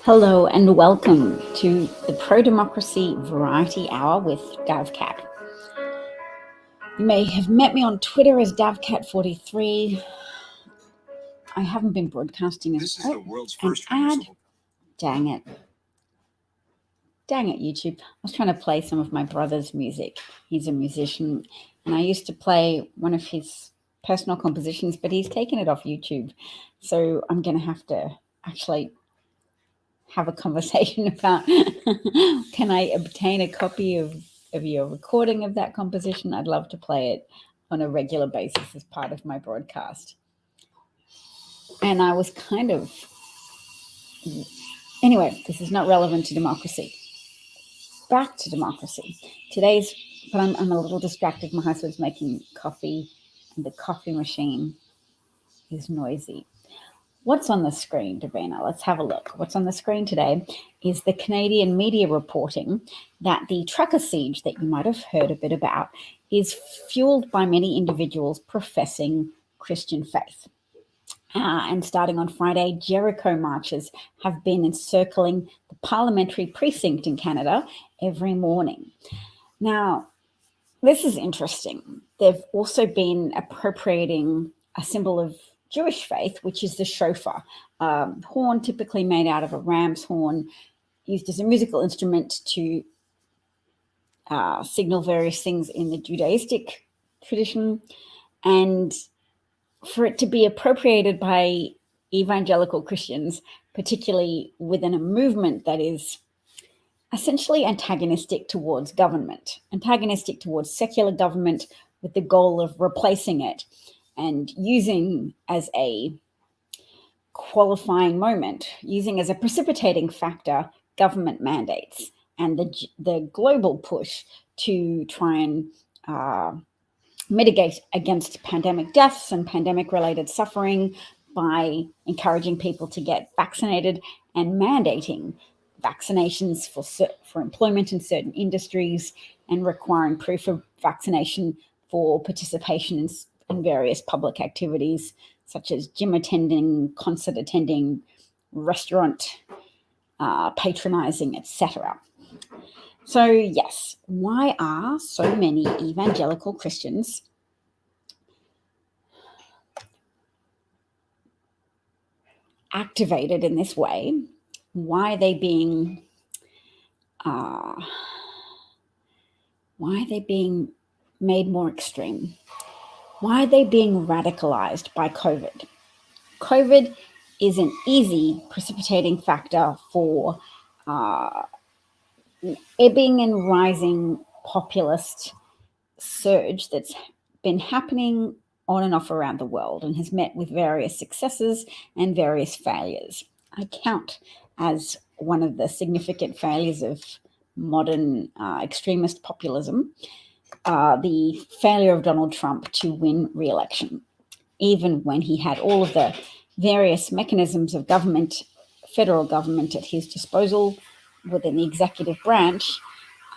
Hello and welcome to the Pro-Democracy Variety Hour with DavCat. You may have met me on Twitter as DavCat43. I haven't been broadcasting as This is the world's an first ad. reusable. Dang it, YouTube. I was trying to play some of my brother's music. He's a musician, and I used to play one of his personal compositions, but he's taken it off YouTube. So I'm going to have to actually have a conversation about can I obtain a copy of your recording of that composition? I'd love to play it on a regular basis as part of my broadcast. And I was anyway, this is not relevant to democracy. Back to democracy. But I'm a little distracted. My husband's making coffee and the coffee machine is noisy. What's on the screen, Davina? Let's have a look. What's on the screen today is the Canadian media reporting that the trucker siege that you might have heard a bit about is fueled by many individuals professing Christian faith. And starting on Friday, Jericho marches have been encircling the parliamentary precinct in Canada every morning. Now, this is interesting. They've also been appropriating a symbol of Jewish faith, which is the shofar, horn typically made out of a ram's horn, used as a musical instrument to signal various things in the Judaistic tradition, and for it to be appropriated by evangelical Christians, particularly within a movement that is essentially antagonistic towards government, antagonistic towards secular government, with the goal of replacing it and using as a qualifying moment, using as a precipitating factor government mandates and the global push to try and mitigate against pandemic deaths and pandemic-related suffering by encouraging people to get vaccinated and mandating vaccinations for employment in certain industries and requiring proof of vaccination for participation in various public activities such as gym attending, concert attending, restaurant patronizing, etc. So yes, why are so many evangelical Christians activated in this way? Why are they being made more extreme? Why are they being radicalized by COVID? COVID is an easy precipitating factor for ebbing and rising populist surge that's been happening on and off around the world and has met with various successes and various failures. I count as one of the significant failures of modern extremist populism the failure of Donald Trump to win re-election, even when he had all of the various mechanisms of government, federal government at his disposal within the executive branch,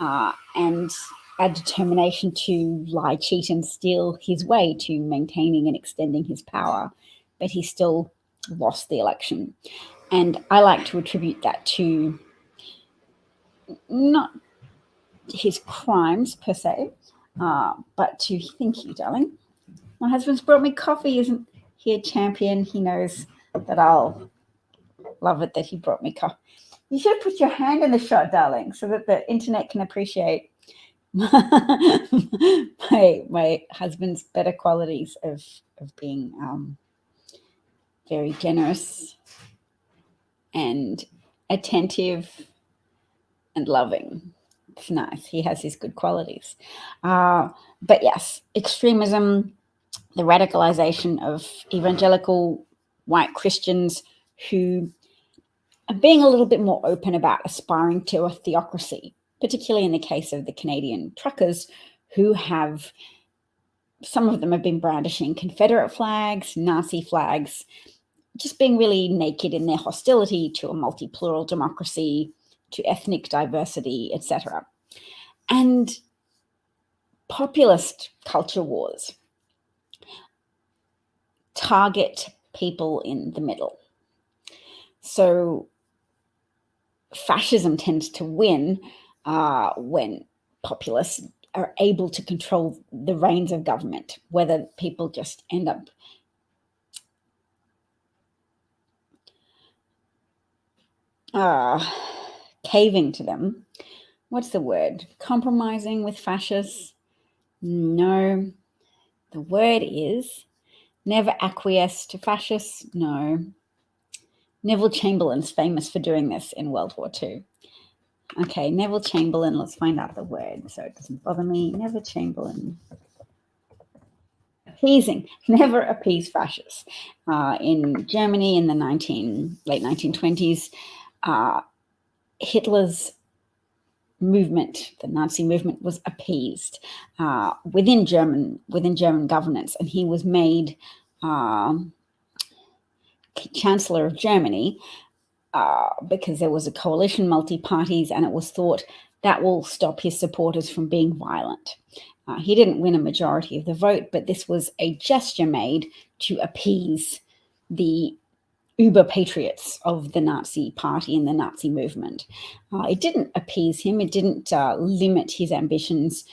and a determination to lie, cheat, and steal his way to maintaining and extending his power, but he still lost the election. And I like to attribute that to not his crimes per se, but to, thank you, darling. My husband's brought me coffee. Isn't he a champion? He knows that I'll love it that he brought me coffee. You should put your hand in the shot, darling, so that the internet can appreciate my husband's better qualities of being very generous and attentive and loving. It's nice. He has his good qualities. But yes, extremism, the radicalization of evangelical white Christians who are being a little bit more open about aspiring to a theocracy, particularly in the case of the Canadian truckers, who have, some of them have been brandishing Confederate flags, Nazi flags, just being really naked in their hostility to a multi-plural democracy, to ethnic diversity, etc. And populist culture wars target people in the middle. So fascism tends to win when populists are able to control the reins of government, whether people just end up caving to them. What's the word? Compromising with fascists? No. The word is never acquiesce to fascists? No. Neville Chamberlain's famous for doing this in World War II. Okay, Neville Chamberlain, let's find out the word so it doesn't bother me. Neville Chamberlain. Appeasing, never appease fascists. In Germany in the late 1920s, Hitler's movement, the Nazi movement, was appeased within German governance, and he was made Chancellor of Germany because there was a coalition, multi-parties, and it was thought that will stop his supporters from being violent. He didn't win a majority of the vote, but this was a gesture made to appease the uber patriots of the Nazi party and the Nazi movement. It didn't appease him. It didn't limit his ambitions.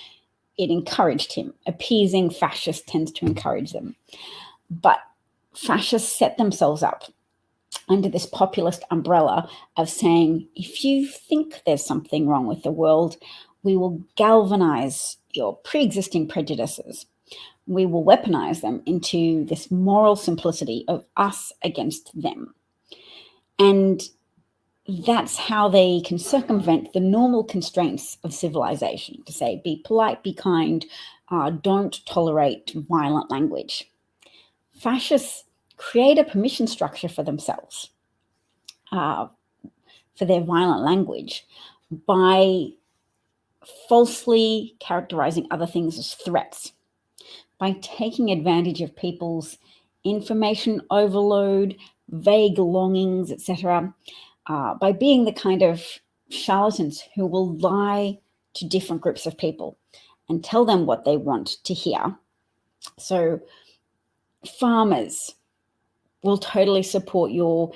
It encouraged him. Appeasing fascists tends to encourage them. But fascists set themselves up under this populist umbrella of saying, if you think there's something wrong with the world, we will galvanize your pre-existing prejudices. We will weaponize them into this moral simplicity of us against them. And that's how they can circumvent the normal constraints of civilization, to say, be polite, be kind, don't tolerate violent language. Fascists create a permission structure for themselves, for their violent language, by falsely characterizing other things as threats, by taking advantage of people's information overload, vague longings, etc., by being the kind of charlatans who will lie to different groups of people and tell them what they want to hear. So farmers will totally support your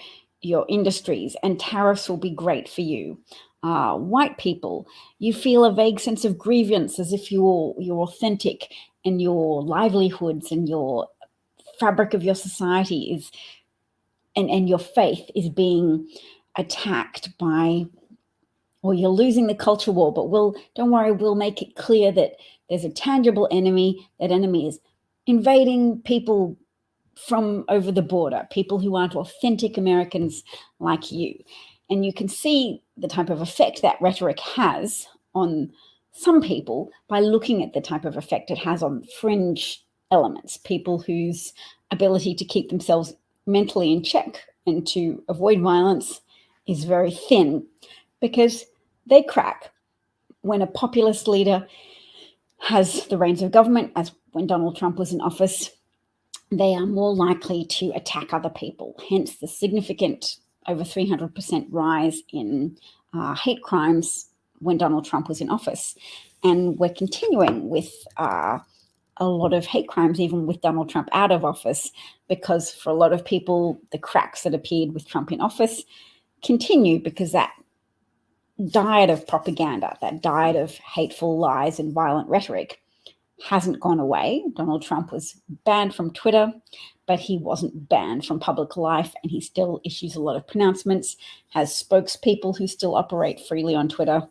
industries and tariffs will be great for you. White people, you feel a vague sense of grievance as if you're authentic and your livelihoods and your fabric of your society is and your faith is being attacked by, or you're losing the culture war, but don't worry, we'll make it clear that there's a tangible enemy. That enemy is invading people from over the border, people who aren't authentic Americans like you. And you can see the type of effect that rhetoric has on some people by looking at the type of effect it has on fringe elements, people whose ability to keep themselves mentally in check and to avoid violence is very thin, because they crack when a populist leader has the reins of government, as when Donald Trump was in office. They are more likely to attack other people, hence the significant over 300% rise in hate crimes when Donald Trump was in office. And we're continuing with a lot of hate crimes, even with Donald Trump out of office, because for a lot of people, the cracks that appeared with Trump in office continue because that diet of propaganda, that diet of hateful lies and violent rhetoric hasn't gone away. Donald Trump was banned from Twitter, but he wasn't banned from public life, and he still issues a lot of pronouncements, has spokespeople who still operate freely on Twitter,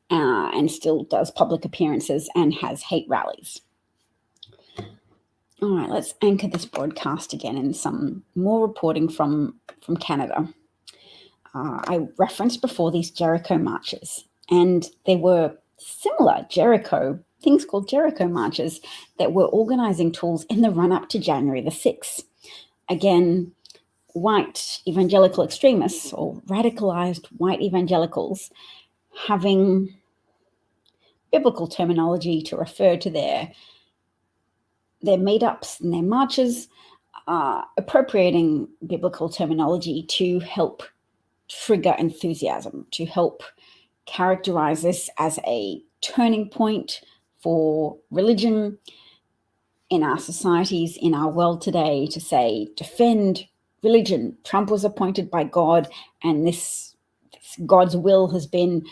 and still does public appearances and has hate rallies. All right, let's anchor this broadcast again in some more reporting from Canada. I referenced before these Jericho marches, and there were similar things called Jericho marches that were organizing tools in the run-up to January the 6th. Again, white evangelical extremists or radicalized white evangelicals having biblical terminology to refer to their meetups and their marches, appropriating biblical terminology to help trigger enthusiasm, to help characterize this as a turning point for religion in our societies, in our world today, to say, defend religion. Trump was appointed by God, and this God's will has been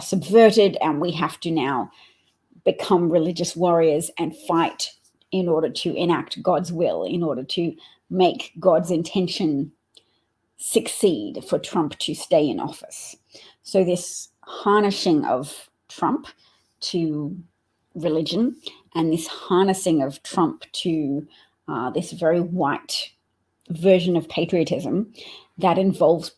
subverted, and we have to now become religious warriors and fight in order to enact God's will, in order to make God's intention succeed for Trump to stay in office. So this harnessing of Trump to religion and this harnessing of Trump to this very white version of patriotism that involves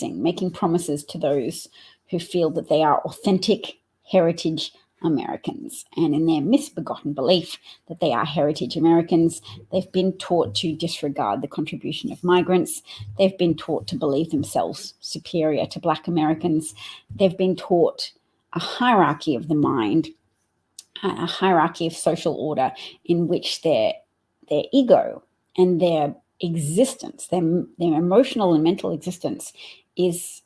making promises to those who feel that they are authentic heritage Americans. And in their misbegotten belief that they are heritage Americans, they've been taught to disregard the contribution of migrants. They've been taught to believe themselves superior to Black Americans. They've been taught a hierarchy of the mind, a hierarchy of social order in which their ego and their existence, their emotional and mental existence is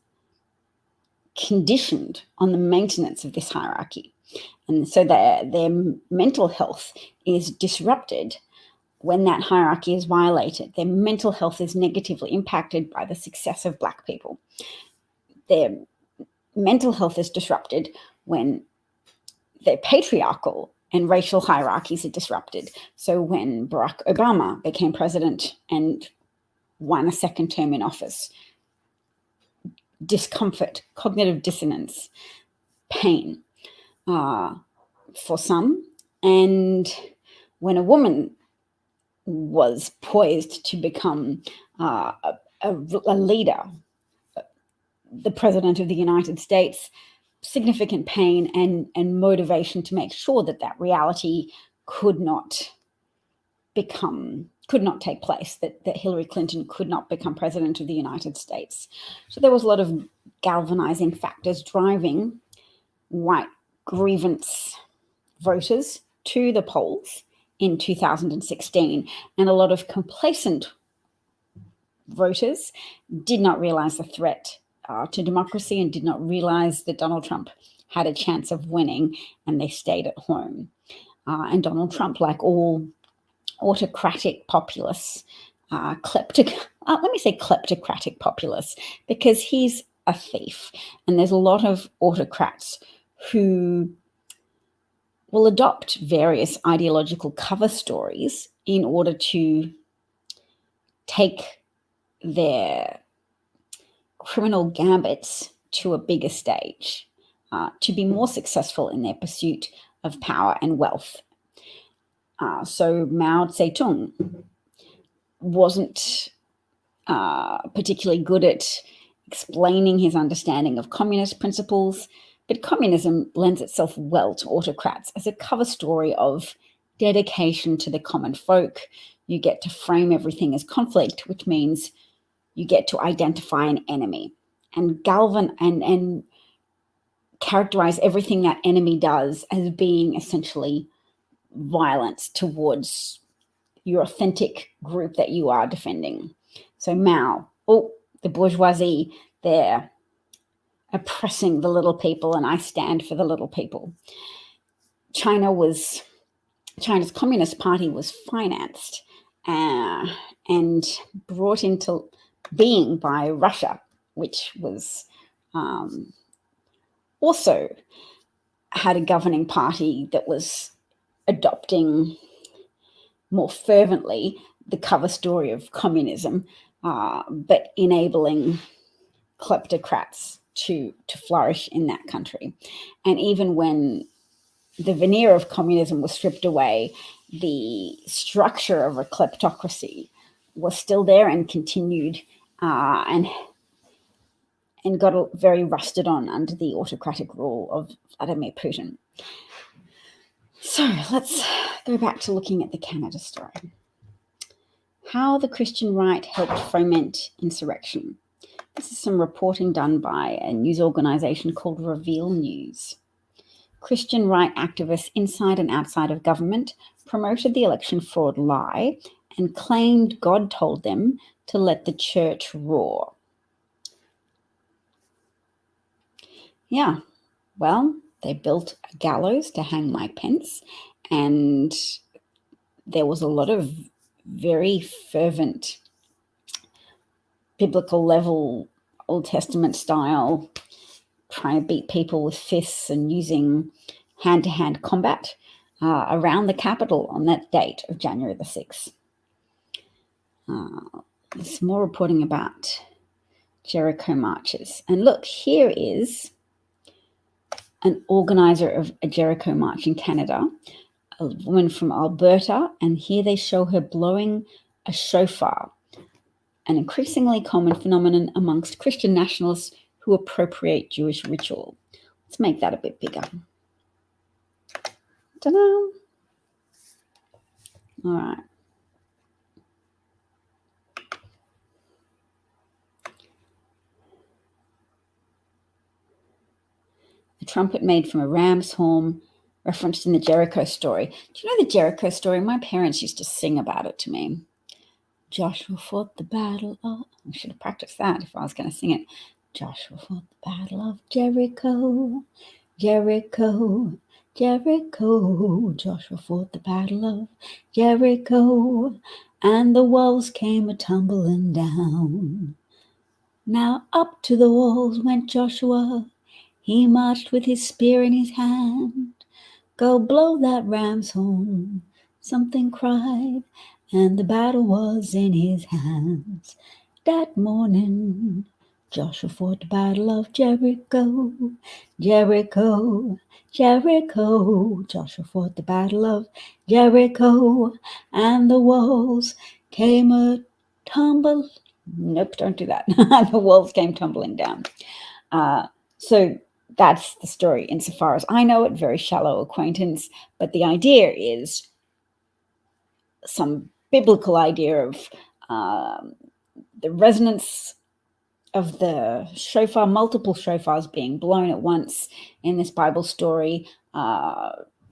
conditioned on the maintenance of this hierarchy. And so their mental health is disrupted when that hierarchy is violated. Their mental health is negatively impacted by the success of Black people. Their mental health is disrupted when their patriarchal and racial hierarchies are disrupted. So when Barack Obama became president and won a second term in office, discomfort, cognitive dissonance, pain for some. And when a woman was poised to become a leader, the president of the United States, significant pain and motivation to make sure that that reality could not take place, that Hillary Clinton could not become president of the United States. So there was a lot of galvanizing factors driving white grievance voters to the polls in 2016, and a lot of complacent voters did not realize the threat to democracy and did not realize that Donald Trump had a chance of winning, and they stayed at home. And Donald Trump, like all autocratic populists, kleptocratic populists, because he's a thief. And there's a lot of autocrats who will adopt various ideological cover stories in order to take their criminal gambits to a bigger stage, to be more successful in their pursuit of power and wealth. So Mao Zedong wasn't particularly good at explaining his understanding of communist principles, but communism lends itself well to autocrats as a cover story of dedication to the common folk. You get to frame everything as conflict, which means you get to identify an enemy and and characterize everything that enemy does as being essentially violence towards your authentic group that you are defending. So Mao, the bourgeoisie, they're oppressing the little people, and I stand for the little people. China's Communist Party was financed and brought into being by Russia, which was also had a governing party that was adopting more fervently the cover story of communism, but enabling kleptocrats to flourish in that country. And even when the veneer of communism was stripped away, the structure of a kleptocracy was still there and continued, and got very rusted on under the autocratic rule of Vladimir Putin. So let's go back to looking at the Canada story. How the Christian right helped foment insurrection. This is some reporting done by a news organization called Reveal News. Christian right activists inside and outside of government promoted the election fraud lie and claimed God told them to let the church roar. Yeah, well, they built a gallows to hang Mike Pence, and there was a lot of very fervent biblical level Old Testament style, trying to beat people with fists and using hand-to-hand combat around the capital on that date of January the 6th. There's more reporting about Jericho marches. And look, here is an organizer of a Jericho march in Canada, a woman from Alberta, and here they show her blowing a shofar, an increasingly common phenomenon amongst Christian nationalists who appropriate Jewish ritual. Let's make that a bit bigger. Ta-da! All right. A trumpet made from a ram's horn, referenced in the Jericho story. Do you know the Jericho story? My parents used to sing about it to me. Joshua fought the battle of... I should have practiced that if I was going to sing it. Joshua fought the battle of Jericho, Jericho, Jericho. Joshua fought the battle of Jericho, and the walls came a-tumbling down. Now up to the walls went Joshua. He marched with his spear in his hand. Go blow that ram's horn, something cried, and the battle was in his hands. That morning, Joshua fought the battle of Jericho, Jericho, Jericho. Joshua fought the battle of Jericho, and the walls came a-tumble. Nope, don't do that. The walls came tumbling down. So that's the story insofar as I know it, very shallow acquaintance, but the idea is some biblical idea of the resonance of the shofar, multiple shofars being blown at once in this Bible story,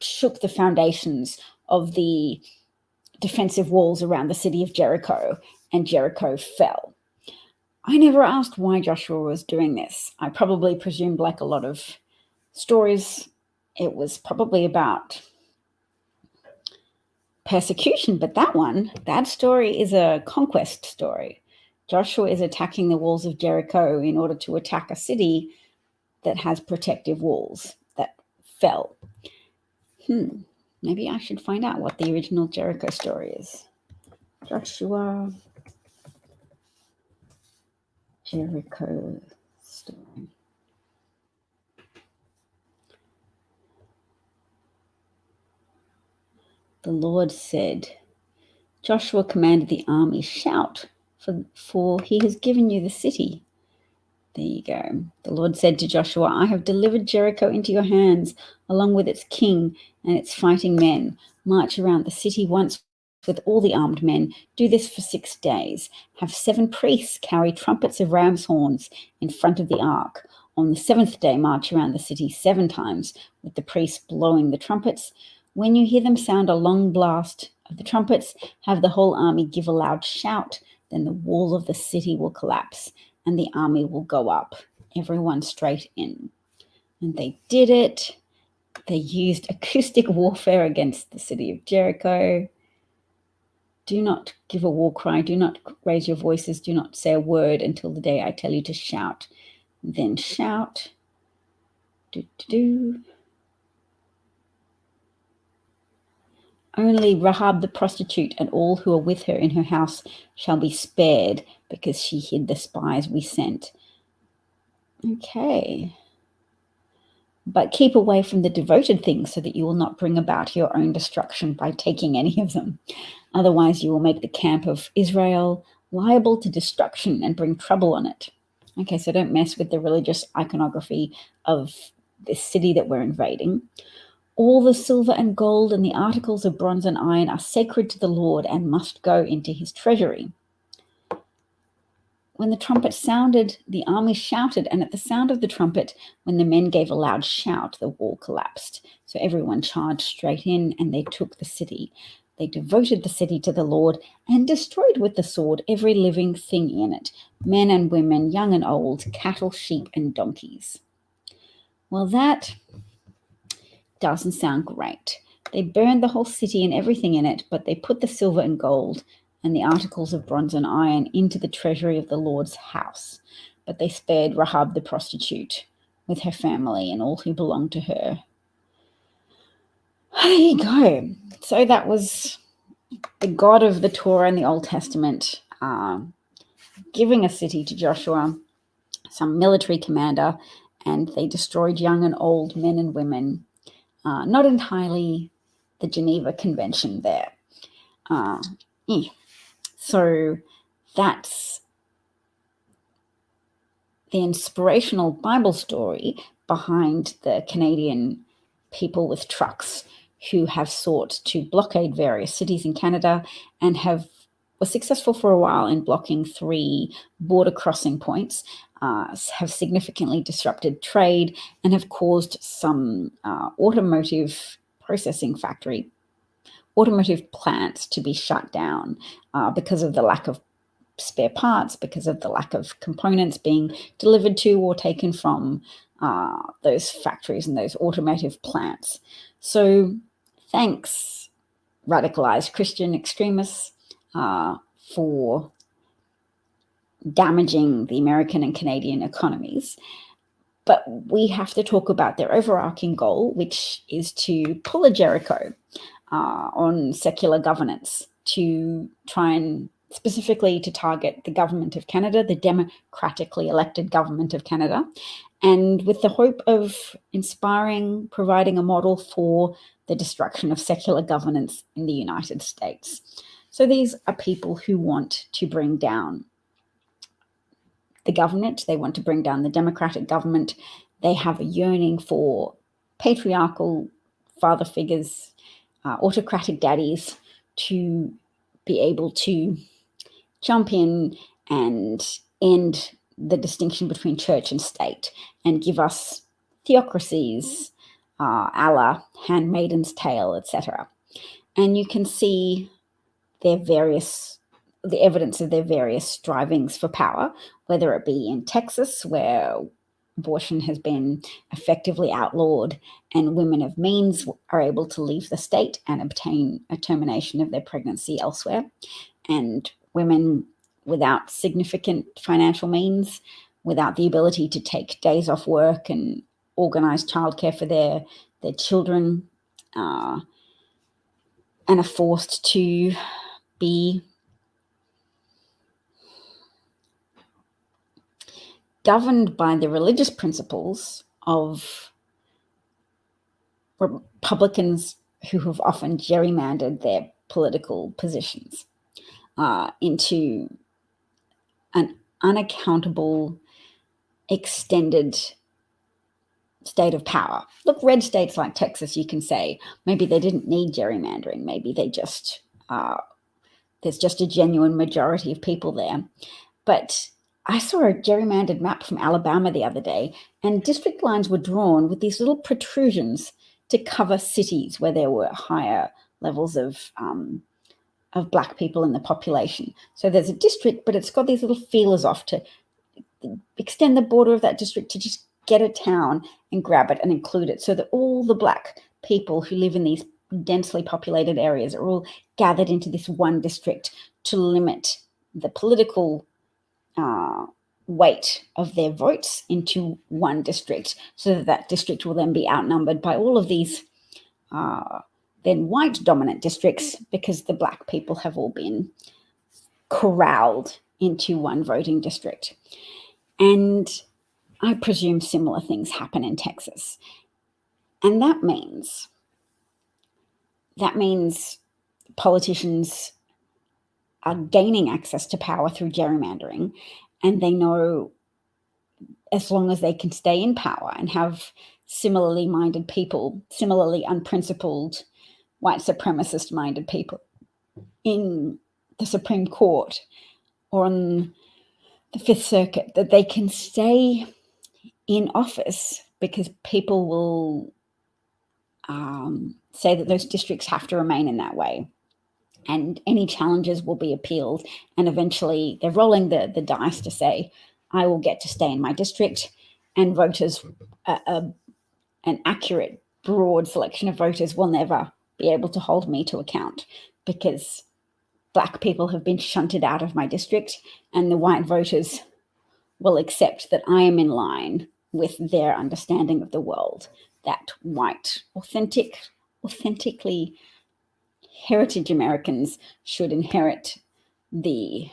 shook the foundations of the defensive walls around the city of Jericho, and Jericho fell. I never asked why Joshua was doing this. I probably presumed, like a lot of stories, it was probably about persecution, but that story is a conquest story. Joshua is attacking the walls of Jericho in order to attack a city that has protective walls that fell. Maybe I should find out what the original Jericho story is. Joshua Jericho story. The Lord said, Joshua commanded the army, shout, for he has given you the city. There you go. The Lord said to Joshua, I have delivered Jericho into your hands, along with its king and its fighting men. March around the city once with all the armed men. Do this for 6 days. Have 7 priests carry trumpets of ram's horns in front of the ark. On the 7th day, march around the city 7 times, with the priests blowing the trumpets. When you hear them sound a long blast of the trumpets, have the whole army give a loud shout. Then the wall of the city will collapse, and the army will go up, everyone straight in. And they did it. They used acoustic warfare against the city of Jericho. Do not give a war cry. Do not raise your voices. Do not say a word until the day I tell you to shout. Then shout. Do. Only Rahab the prostitute and all who are with her in her house shall be spared, because she hid the spies we sent. Okay. But keep away from the devoted things so that you will not bring about your own destruction by taking any of them. Otherwise, you will make the camp of Israel liable to destruction and bring trouble on it. Okay, so don't mess with the religious iconography of this city that we're invading. All the silver and gold and the articles of bronze and iron are sacred to the Lord and must go into his treasury. When the trumpet sounded, the army shouted, and at the sound of the trumpet, when the men gave a loud shout, the wall collapsed. So everyone charged straight in, and they took the city. They devoted the city to the Lord and destroyed with the sword every living thing in it, men and women, young and old, cattle, sheep, and donkeys. Well, that doesn't sound great. They burned the whole city and everything in it, but they put the silver and gold and the articles of bronze and iron into the treasury of the Lord's house. but they spared Rahab the prostitute with her family and all who belonged to her. There you go. So that was the God of the Torah and the Old Testament giving a city to Joshua, some military commander, and they destroyed young and old, men and women. Not entirely the Geneva Convention there. So that's the inspirational Bible story behind the Canadian people with trucks who have sought to blockade various cities in Canada and were successful for a while in blocking 3 border crossing points, have significantly disrupted trade, and have caused some automotive plants to be shut down because of the lack of spare parts, because of the lack of components being delivered to or taken from those factories and those automotive plants. So thanks, radicalized Christian extremists, for damaging the American and Canadian economies. But we have to talk about their overarching goal, which is to pull a Jericho on secular governance, to try and specifically to target the government of Canada, the democratically elected government of Canada, and with the hope of providing a model for the destruction of secular governance in the United States. So these are people who want to bring down the government. They want to bring down the democratic government. They have a yearning for patriarchal father figures, autocratic daddies, to be able to jump in and end the distinction between church and state and give us theocracies, a la Handmaiden's Tale, etc. And you can see the evidence of their various strivings for power, whether it be in Texas, where abortion has been effectively outlawed and women of means are able to leave the state and obtain a termination of their pregnancy elsewhere, and women without significant financial means, without the ability to take days off work and organize childcare for their children, and are forced to be governed by the religious principles of Republicans who have often gerrymandered their political positions into an unaccountable, extended state of power. Look, red states like Texas, you can say maybe they didn't need gerrymandering. Maybe they just, there's just a genuine majority of people there. But I saw a gerrymandered map from Alabama the other day, and district lines were drawn with these little protrusions to cover cities where there were higher levels of Black people in the population. So there's a district, but it's got these little feelers off to extend the border of that district to just get a town and grab it and include it, so that all the Black people who live in these densely populated areas are all gathered into this one district to limit the political weight of their votes into one district, so that that district will then be outnumbered by all of these then white dominant districts, because the Black people have all been corralled into one voting district. And I presume similar things happen in Texas. And that means politicians are gaining access to power through gerrymandering, and they know as long as they can stay in power and have similarly minded people, similarly unprincipled, white supremacist minded people in the Supreme Court or on the Fifth Circuit, that they can stay in office because people will say that those districts have to remain in that way. And any challenges will be appealed. And eventually they're rolling the dice to say, I will get to stay in my district, and voters, an accurate, broad selection of voters will never be able to hold me to account, because Black people have been shunted out of my district and the white voters will accept that I am in line with their understanding of the world, that white, authentically heritage Americans should inherit the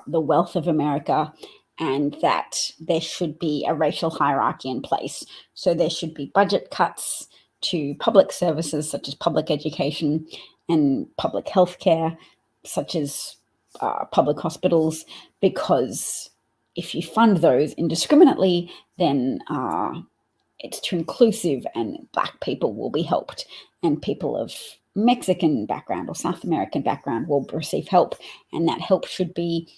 wealth of America, and that there should be a racial hierarchy in place. So there should be budget cuts to public services such as public education and public health care, such as public hospitals, because if you fund those indiscriminately, then it's too inclusive and Black people will be helped, and people of Mexican background or South American background will receive help, and that help should be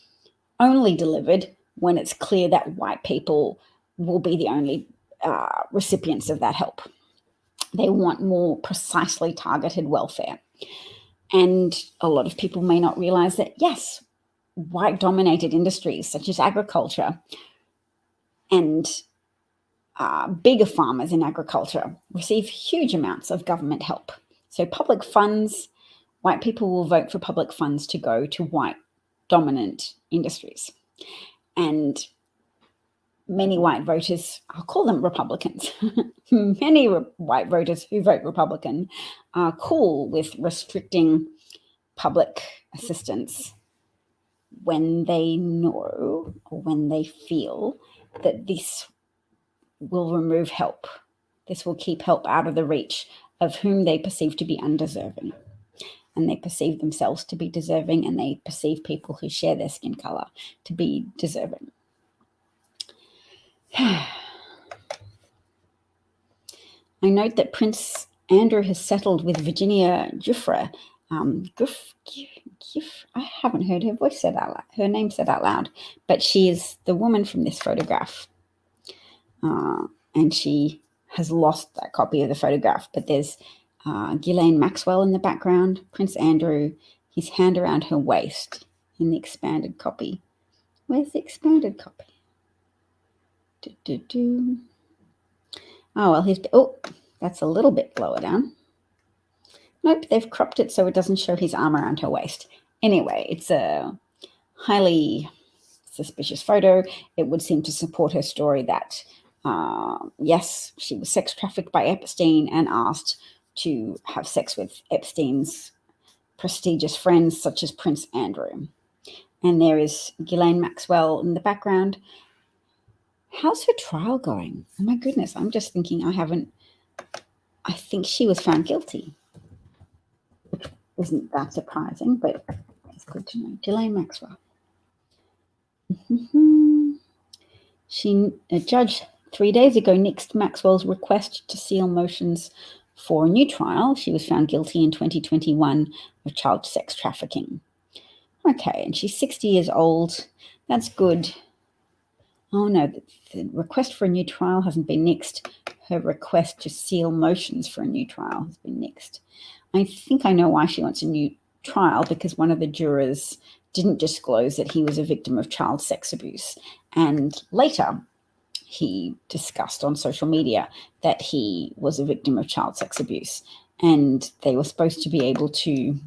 only delivered when it's clear that white people will be the only recipients of that help. They want more precisely targeted welfare. And a lot of people may not realize that, yes, white-dominated industries such as agriculture and bigger farmers in agriculture receive huge amounts of government help. So public funds, white people will vote for public funds to go to white-dominant industries. And many white voters, I'll call them Republicans, many white voters who vote Republican are cool with restricting public assistance when they know or when they feel that this will remove help. This will keep help out of the reach of whom they perceive to be undeserving. And they perceive themselves to be deserving, and they perceive people who share their skin color to be deserving. I note that Prince Andrew has settled with Virginia Giuffre. I haven't heard her name said out loud, but she is the woman from this photograph. And she has lost that copy of the photograph, but there's Ghislaine Maxwell in the background, Prince Andrew, his hand around her waist in the expanded copy. Where's the expanded copy? Oh, well, that's a little bit lower down. Nope, they've cropped it so it doesn't show his arm around her waist. Anyway, it's a highly suspicious photo. It would seem to support her story that, yes, she was sex trafficked by Epstein and asked to have sex with Epstein's prestigious friends, such as Prince Andrew. And there is Ghislaine Maxwell in the background. How's her trial going? Oh my goodness, I'm just thinking I think she was found guilty. Which isn't that surprising, but it's good to know. Ghislaine Maxwell. A judge 3 days ago nixed Maxwell's request to seal motions for a new trial. She was found guilty in 2021 of child sex trafficking. Okay, and she's 60 years old. That's good. Oh no, the request for a new trial hasn't been nixed. Her request to seal motions for a new trial has been nixed. I think I know why she wants a new trial, because one of the jurors didn't disclose that he was a victim of child sex abuse. And later, he discussed on social media that he was a victim of child sex abuse. And they were supposed to be able to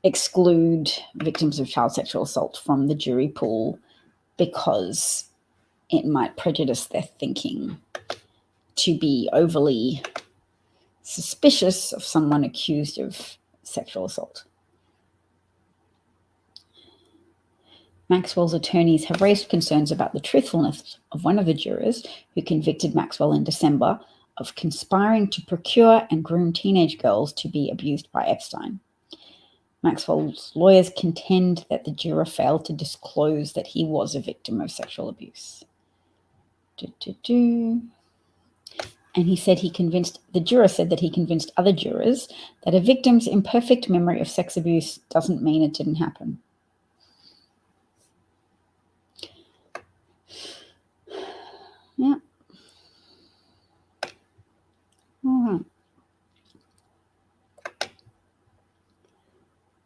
exclude victims of child sexual assault from the jury pool because it might prejudice their thinking to be overly suspicious of someone accused of sexual assault. Maxwell's attorneys have raised concerns about the truthfulness of one of the jurors who convicted Maxwell in December of conspiring to procure and groom teenage girls to be abused by Epstein. Maxwell's lawyers contend that the juror failed to disclose that he was a victim of sexual abuse. And the juror said that he convinced other jurors that a victim's imperfect memory of sex abuse doesn't mean it didn't happen. Yeah. All right.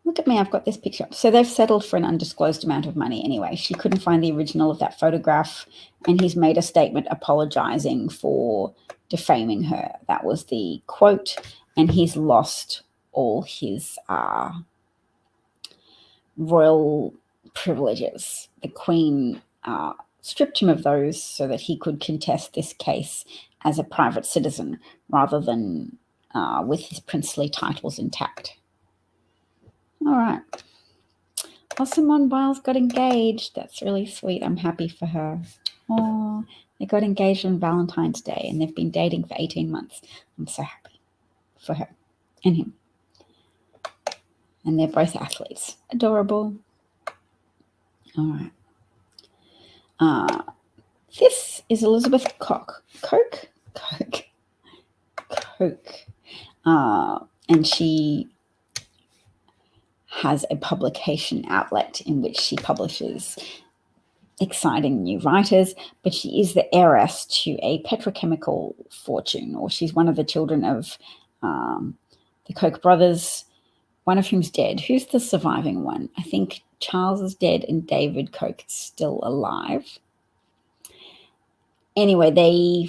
Look at me, I've got this picture. So they've settled for an undisclosed amount of money anyway. She couldn't find the original of that photograph, and he's made a statement apologizing for defaming her. That was the quote, and he's lost all his royal privileges. The Queen stripped him of those so that he could contest this case as a private citizen rather than with his princely titles intact. All right. Oh, Simone Biles got engaged. That's really sweet. I'm happy for her. Oh, they got engaged on Valentine's Day and they've been dating for 18 months. I'm so happy for her and him. And they're both athletes. Adorable. All right. This is Elizabeth Coke. And she has a publication outlet in which she publishes exciting new writers, but she is the heiress to a petrochemical fortune, or she's one of the children of the Koch brothers, one of whom's dead. Who's the surviving one? I think Charles is dead and David Koch is still alive. Anyway, he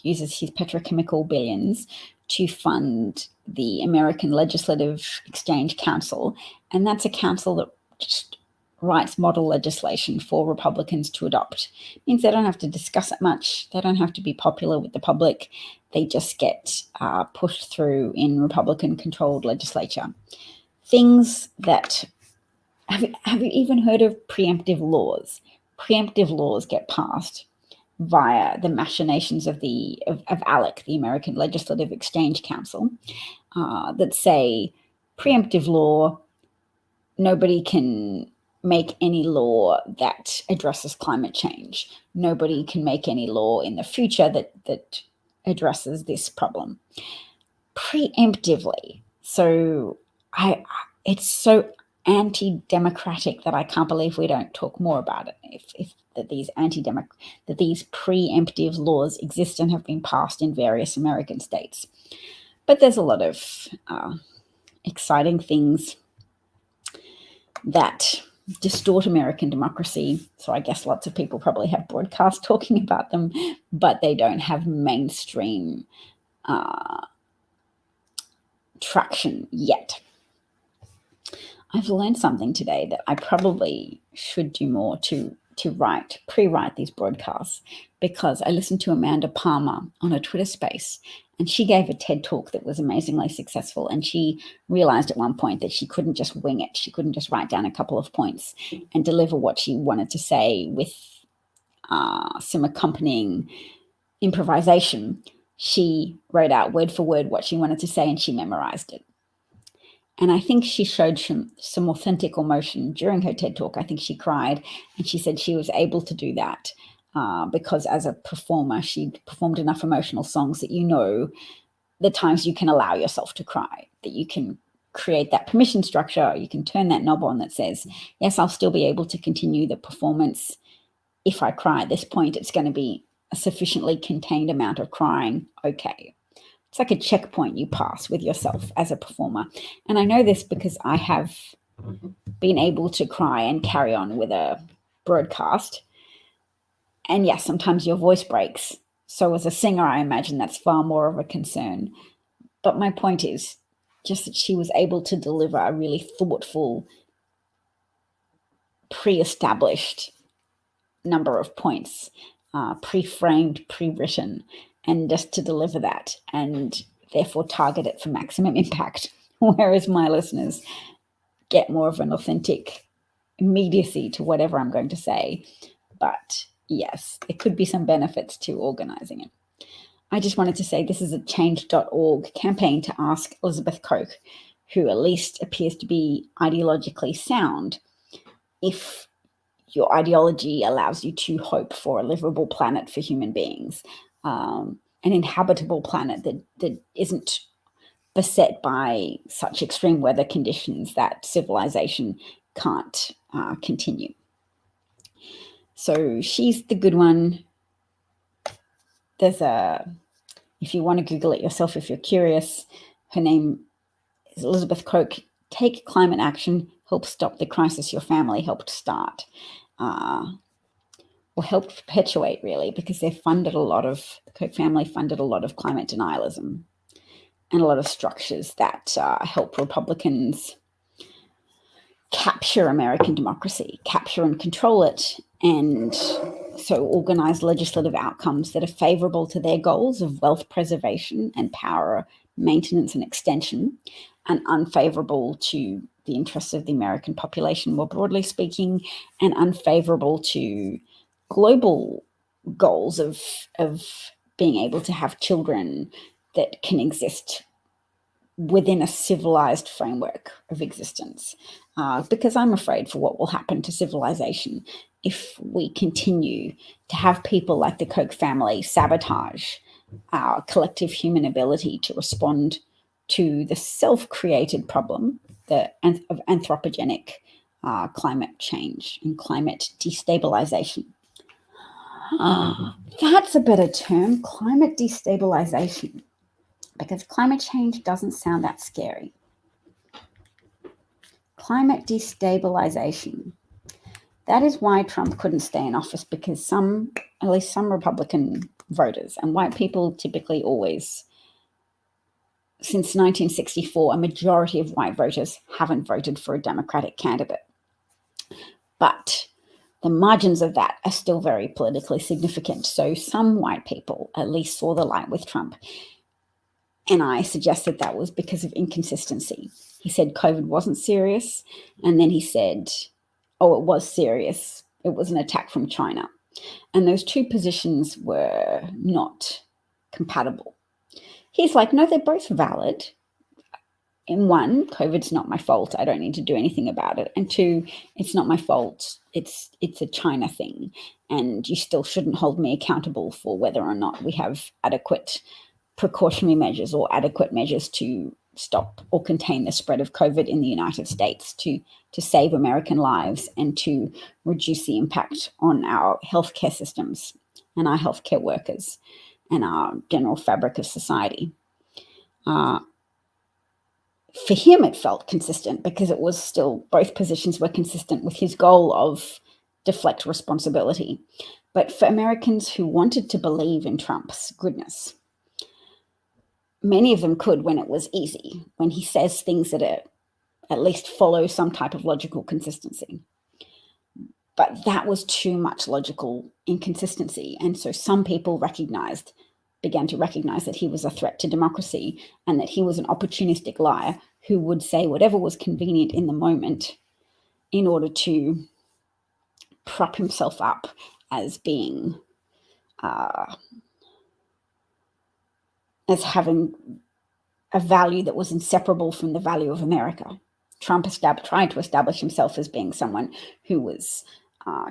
uses his petrochemical billions to fund the American Legislative Exchange Council, and that's a council that just writes model legislation for Republicans to adopt. It means they don't have to discuss it much. They don't have to be popular with the public. They just get pushed through in Republican-controlled legislature. Things that have you even heard of preemptive laws? Preemptive laws get passed via the machinations of ALEC, the American Legislative Exchange Council, that say preemptive law, nobody can make any law that addresses climate change. Nobody can make any law in the future that addresses this problem. Preemptively. So it's so anti-democratic that I can't believe we don't talk more about it. If that these preemptive laws exist and have been passed in various American states. But there's a lot of exciting things that distort American democracy. So I guess lots of people probably have broadcasts talking about them, but they don't have mainstream traction yet. I've learned something today that I probably should do more to pre-write these broadcasts, because I listened to Amanda Palmer on a Twitter space, and she gave a TED talk that was amazingly successful. And she realized at one point that she couldn't just wing it. She couldn't just write down a couple of points and deliver what she wanted to say with some accompanying improvisation. She wrote out word for word what she wanted to say and she memorized it. And I think she showed some authentic emotion during her TED talk. I think she cried, and she said she was able to do that because as a performer, she'd performed enough emotional songs that the times you can allow yourself to cry, that you can create that permission structure. You can turn that knob on that says, yes, I'll still be able to continue the performance. If I cry at this point, it's going to be a sufficiently contained amount of crying. Okay. It's like a checkpoint you pass with yourself as a performer. And I know this because I have been able to cry and carry on with a broadcast. And yes, sometimes your voice breaks. So as a singer, I imagine that's far more of a concern. But my point is just that she was able to deliver a really thoughtful, pre-established number of points, pre-framed, pre-written, and just to deliver that and therefore target it for maximum impact. Whereas my listeners get more of an authentic immediacy to whatever I'm going to say. But yes, there could be some benefits to organizing it. I just wanted to say this is a change.org campaign to ask Elizabeth Koch, who at least appears to be ideologically sound, if your ideology allows you to hope for a livable planet for human beings, an inhabitable planet that isn't beset by such extreme weather conditions that civilization can't continue. So she's the good one. There's if you want to Google it yourself, if you're curious, her name is Elizabeth Koch. Take climate action, help stop the crisis your family helped start. Or helped perpetuate, really, because the Koch family funded a lot of climate denialism and a lot of structures that help Republicans capture American democracy, capture and control it, and so organize legislative outcomes that are favorable to their goals of wealth preservation and power maintenance and extension, and unfavorable to the interests of the American population more broadly speaking, and unfavorable to global goals of being able to have children that can exist within a civilized framework of existence, because I'm afraid for what will happen to civilization if we continue to have people like the Koch family sabotage our collective human ability to respond to the self-created problem of anthropogenic climate change and climate destabilization. That's a better term, climate destabilization, because climate change doesn't sound that scary. Climate destabilization. That is why Trump couldn't stay in office, because at least some Republican voters, and white people typically always, since 1964, a majority of white voters haven't voted for a Democratic candidate. But the margins of that are still very politically significant. So some white people at least saw the light with Trump. And I suggest that was because of inconsistency. He said COVID wasn't serious, and then he said, oh, it was serious. It was an attack from China. And those two positions were not compatible. He's like, no, they're both valid. In one, COVID's not my fault. I don't need to do anything about it. And two, it's not my fault. It's a China thing. And you still shouldn't hold me accountable for whether or not we have adequate precautionary measures or adequate measures to stop or contain the spread of COVID in the United States, to save American lives and to reduce the impact on our healthcare systems and our healthcare workers and our general fabric of society. For him, it felt consistent because it was still, both positions were consistent with his goal of deflect responsibility. But for Americans who wanted to believe in Trump's goodness, many of them could when it was easy, when he says things that at least follow some type of logical consistency. But that was too much logical inconsistency. And so some people began to recognize that he was a threat to democracy and that he was an opportunistic liar who would say whatever was convenient in the moment in order to prop himself up as being, as having a value that was inseparable from the value of America. Trump tried to establish himself as being someone who was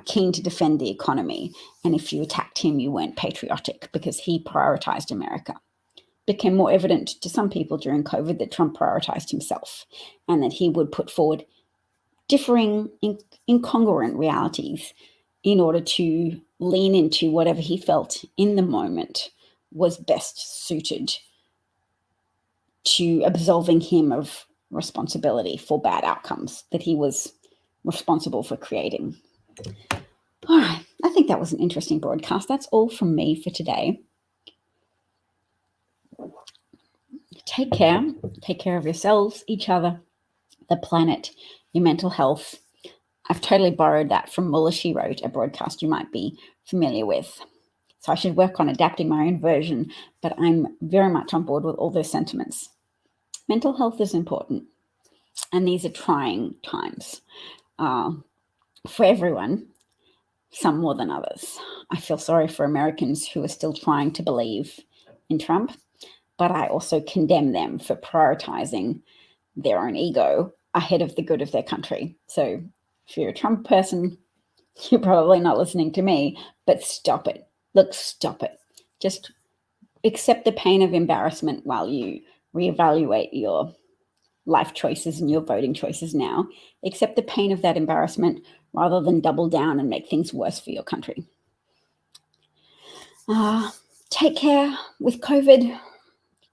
keen to defend the economy. And if you attacked him, you weren't patriotic, because he prioritized America. It became more evident to some people during COVID that Trump prioritized himself and that he would put forward differing, incongruent realities in order to lean into whatever he felt in the moment was best suited to absolving him of responsibility for bad outcomes that he was responsible for creating. All right, I think that was an interesting broadcast. That's all from me for today. Take care. Take care of yourselves, each other, the planet, your mental health. I've totally borrowed that from Muller, She Wrote, a broadcast you might be familiar with. So I should work on adapting my own version, but I'm very much on board with all those sentiments. Mental health is important, and these are trying times for everyone, some more than others. I feel sorry for Americans who are still trying to believe in Trump, but I also condemn them for prioritizing their own ego ahead of the good of their country. So if you're a Trump person, you're probably not listening to me, but stop it. Look, stop it. Just accept the pain of embarrassment while you reevaluate your life choices and your voting choices now. Accept the pain of that embarrassment rather than double down and make things worse for your country. Take care with COVID.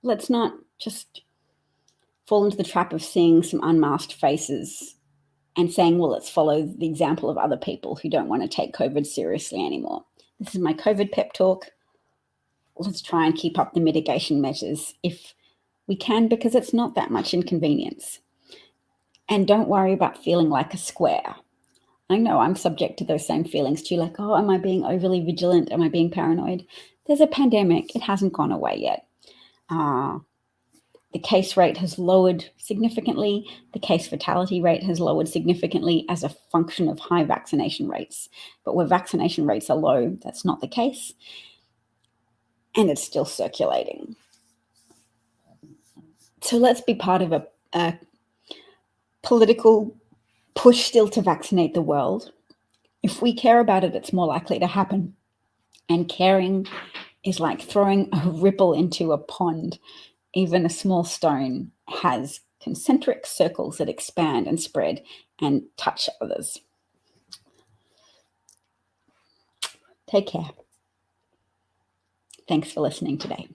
Let's not just fall into the trap of seeing some unmasked faces and saying, well, let's follow the example of other people who don't want to take COVID seriously anymore. This is my COVID pep talk. Let's try and keep up the mitigation measures if we can, because it's not that much inconvenience. And don't worry about feeling like a square. I know I'm subject to those same feelings too, like, oh, am I being overly vigilant? Am I being paranoid? There's a pandemic. It hasn't gone away yet. The case rate has lowered significantly. The case fatality rate has lowered significantly as a function of high vaccination rates. But where vaccination rates are low, that's not the case. And it's still circulating. So let's be part of a political push still to vaccinate the world. If we care about it, it's more likely to happen. And caring is like throwing a ripple into a pond. Even a small stone has concentric circles that expand and spread and touch others. Take care. Thanks for listening today.